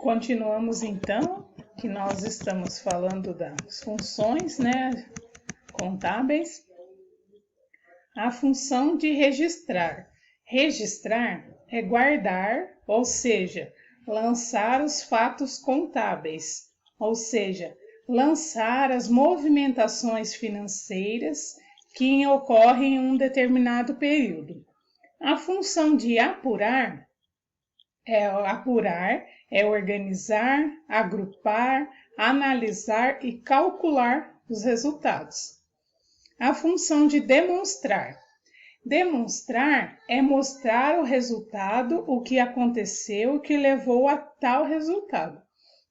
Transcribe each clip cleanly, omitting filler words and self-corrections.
Continuamos então, que nós estamos falando das funções, contábeis. A função de registrar. Registrar é guardar, ou seja, lançar os fatos contábeis, ou seja, lançar as movimentações financeiras que ocorrem em um determinado período. A função de apurar é organizar, agrupar, analisar e calcular os resultados. A função de demonstrar. Demonstrar é mostrar o resultado, o que aconteceu, o que levou a tal resultado.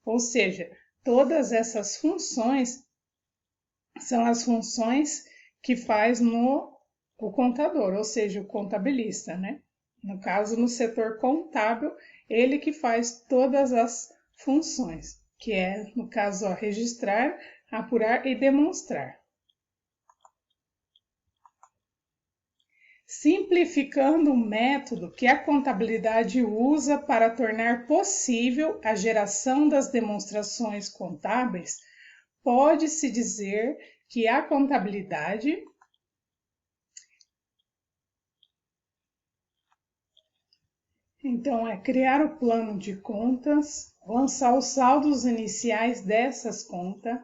Ou seja, todas essas funções são as funções que faz o contador, ou seja, o contabilista, No caso, no setor contábil, ele que faz todas as funções, que é, no caso, registrar, apurar e demonstrar. Simplificando o método que a contabilidade usa para tornar possível a geração das demonstrações contábeis, pode-se dizer que a contabilidade é criar o plano de contas, lançar os saldos iniciais dessas contas,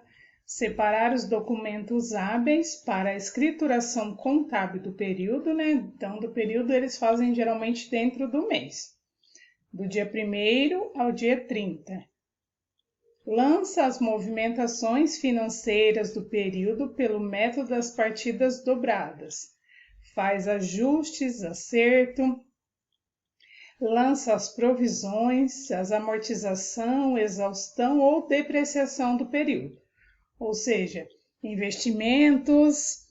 separar os documentos hábeis para a escrituração contábil do período, Então, do período eles fazem geralmente dentro do mês, do dia 1º ao dia 30. Lança as movimentações financeiras do período pelo método das partidas dobradas. Faz ajustes, acerto, lança as provisões, as amortização, exaustão ou depreciação do período. Ou seja, investimentos,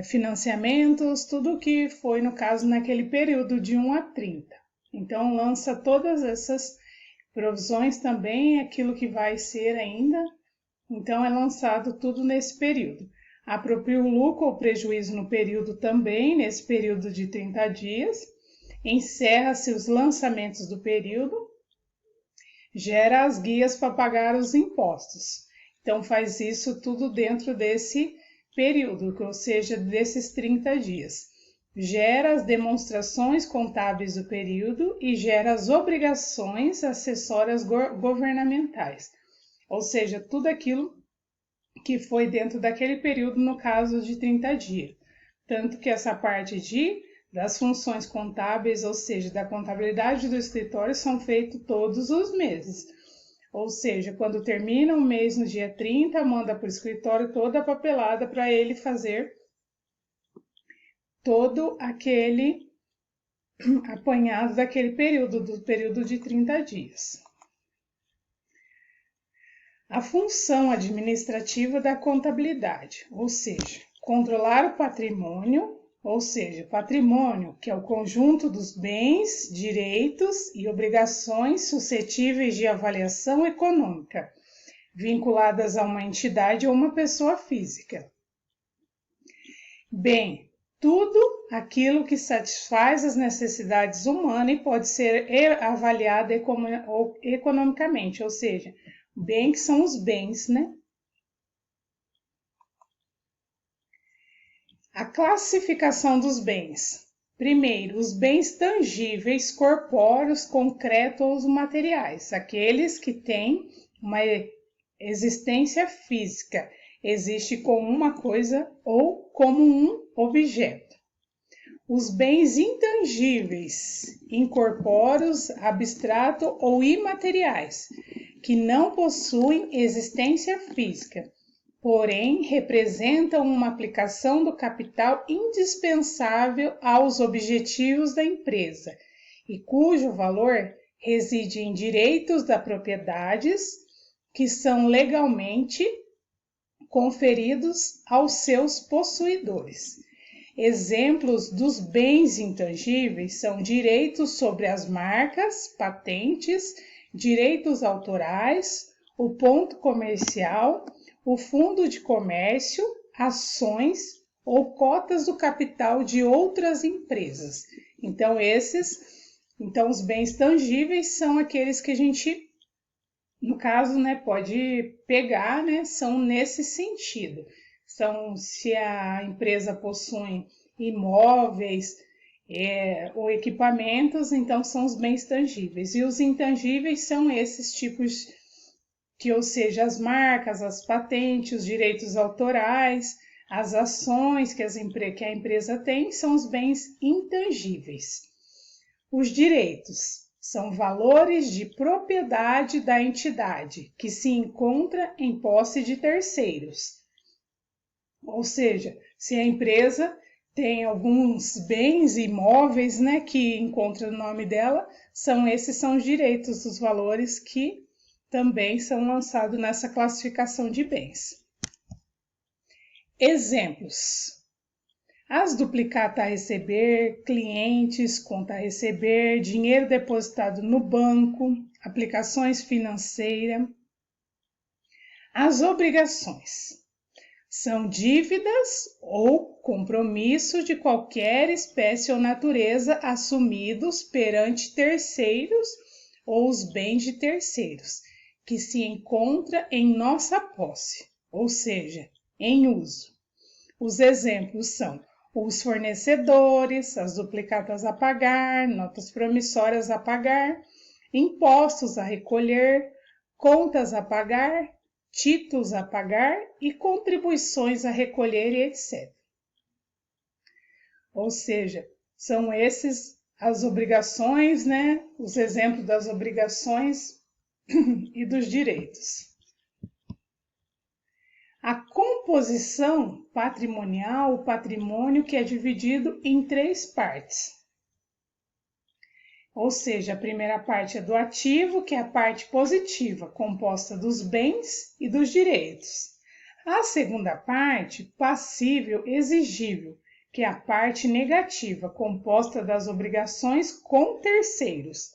financiamentos, tudo que foi no caso naquele período de 1 a 30. Então, lança todas essas provisões também, aquilo que vai ser ainda. Então, é lançado tudo nesse período. Apropria o lucro ou prejuízo no período também, nesse período de 30 dias. Encerra-se os lançamentos do período. Gera as guias para pagar os impostos. Então, faz isso tudo dentro desse período, ou seja, desses 30 dias. Gera as demonstrações contábeis do período e gera as obrigações acessórias governamentais. Ou seja, tudo aquilo que foi dentro daquele período, no caso de 30 dias. Tanto que essa parte das funções contábeis, ou seja, da contabilidade do escritório, são feitos todos os meses. Ou seja, quando termina o mês no dia 30, manda para o escritório toda a papelada para ele fazer todo aquele apanhado daquele período, do período de 30 dias. A função administrativa da contabilidade, ou seja, controlar o patrimônio, ou seja, patrimônio, que é o conjunto dos bens, direitos e obrigações suscetíveis de avaliação econômica, vinculadas a uma entidade ou uma pessoa física. Bem, tudo aquilo que satisfaz as necessidades humanas e pode ser avaliado economicamente, ou seja, bem que são os bens, A classificação dos bens. Primeiro, os bens tangíveis, corpóreos, concretos ou materiais, aqueles que têm uma existência física, existe como uma coisa ou como um objeto. Os bens intangíveis, incorpóreos, abstrato ou imateriais, que não possuem existência física, porém representam uma aplicação do capital indispensável aos objetivos da empresa e cujo valor reside em direitos da propriedades que são legalmente conferidos aos seus possuidores. Exemplos dos bens intangíveis são direitos sobre as marcas, patentes, direitos autorais, o ponto comercial, o fundo de comércio, ações ou cotas do capital de outras empresas. Então, os bens tangíveis são aqueles que a gente no caso, né, pode pegar, né, são nesse sentido. São, se a empresa possui imóveis ou equipamentos, então são os bens tangíveis. E os intangíveis são esses tipos que, ou seja, as marcas, as patentes, os direitos autorais, as ações que a empresa tem, são os bens intangíveis. Os direitos são valores de propriedade da entidade que se encontra em posse de terceiros. Ou seja, se a empresa tem alguns bens imóveis, né, que encontra no nome dela, esses são os direitos, os valores que também são lançados nessa classificação de bens. Exemplos: as duplicatas a receber, clientes, conta a receber, dinheiro depositado no banco, aplicações financeiras. As obrigações são dívidas ou compromissos de qualquer espécie ou natureza assumidos perante terceiros ou os bens de terceiros, que se encontra em nossa posse, ou seja, em uso. Os exemplos são os fornecedores, as duplicatas a pagar, notas promissórias a pagar, impostos a recolher, contas a pagar, títulos a pagar e contribuições a recolher e etc. Ou seja, são esses as obrigações, né? Os exemplos das obrigações e dos direitos. A composição patrimonial, o patrimônio que é dividido em 3 partes. Ou seja, a primeira parte é do ativo, que é a parte positiva, composta dos bens e dos direitos. A segunda parte, passível exigível, que é a parte negativa, composta das obrigações com terceiros.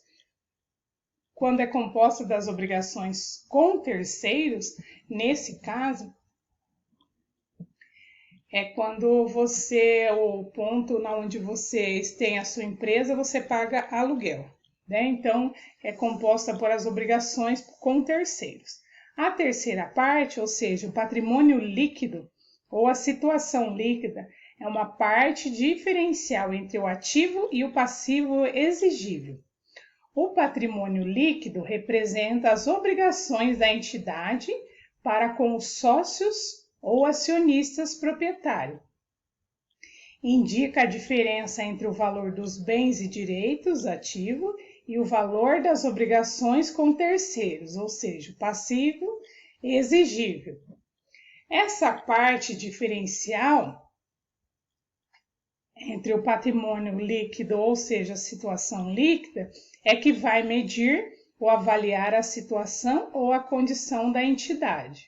Quando é composta das obrigações com terceiros, nesse caso, é quando o ponto onde vocês têm a sua empresa, você paga aluguel, né? Então, é composta por as obrigações com terceiros. A terceira parte, ou seja, o patrimônio líquido ou a situação líquida, é uma parte diferencial entre o ativo e o passivo exigível. O patrimônio líquido representa as obrigações da entidade para com os sócios ou acionistas proprietários. Indica a diferença entre o valor dos bens e direitos ativo e o valor das obrigações com terceiros, ou seja, passivo e exigível. Essa parte diferencial entre o patrimônio líquido, ou seja, a situação líquida, é que vai medir ou avaliar a situação ou a condição da entidade,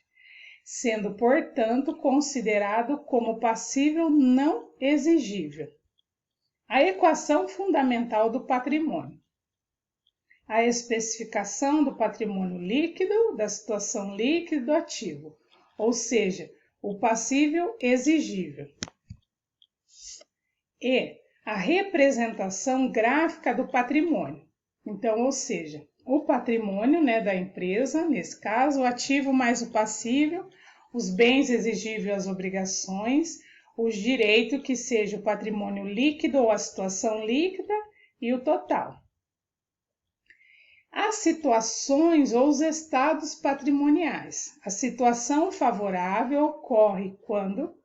sendo, portanto, considerado como passível não exigível. A equação fundamental do patrimônio. A especificação do patrimônio líquido, da situação líquida do ativo, ou seja, o passível exigível. E a representação gráfica do patrimônio. Então, ou seja, o patrimônio, né, da empresa, nesse caso, o ativo mais o passível, os bens exigíveis, as obrigações, os direitos, que seja o patrimônio líquido ou a situação líquida, e o total. As situações ou os estados patrimoniais. A situação favorável ocorre quando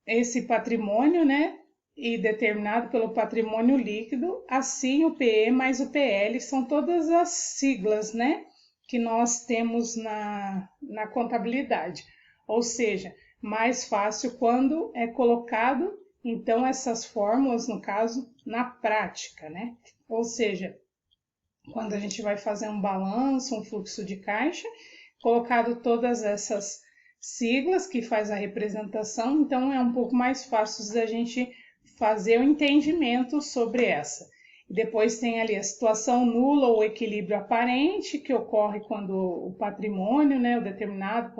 esse patrimônio, né, e determinado pelo patrimônio líquido, assim o PE mais o PL, são todas as siglas, né, que nós temos na contabilidade. Ou seja, mais fácil quando é colocado, então, essas fórmulas, no caso, na prática, né? Ou seja, quando a gente vai fazer um balanço, um fluxo de caixa, colocado todas essas siglas que faz a representação, então é um pouco mais fácil da gente fazer o entendimento sobre essa. Depois tem ali a situação nula ou equilíbrio aparente, que ocorre quando o patrimônio, né, o determinado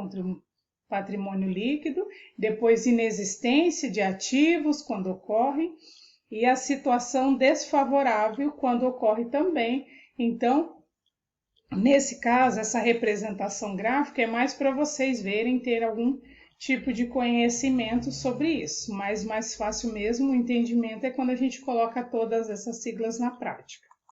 patrimônio líquido, depois inexistência de ativos, quando ocorre, e a situação desfavorável, quando ocorre também. Então, Nesse caso, essa representação gráfica é mais para vocês verem, ter algum tipo de conhecimento sobre isso, mas mais fácil mesmo o entendimento é quando a gente coloca todas essas siglas na prática.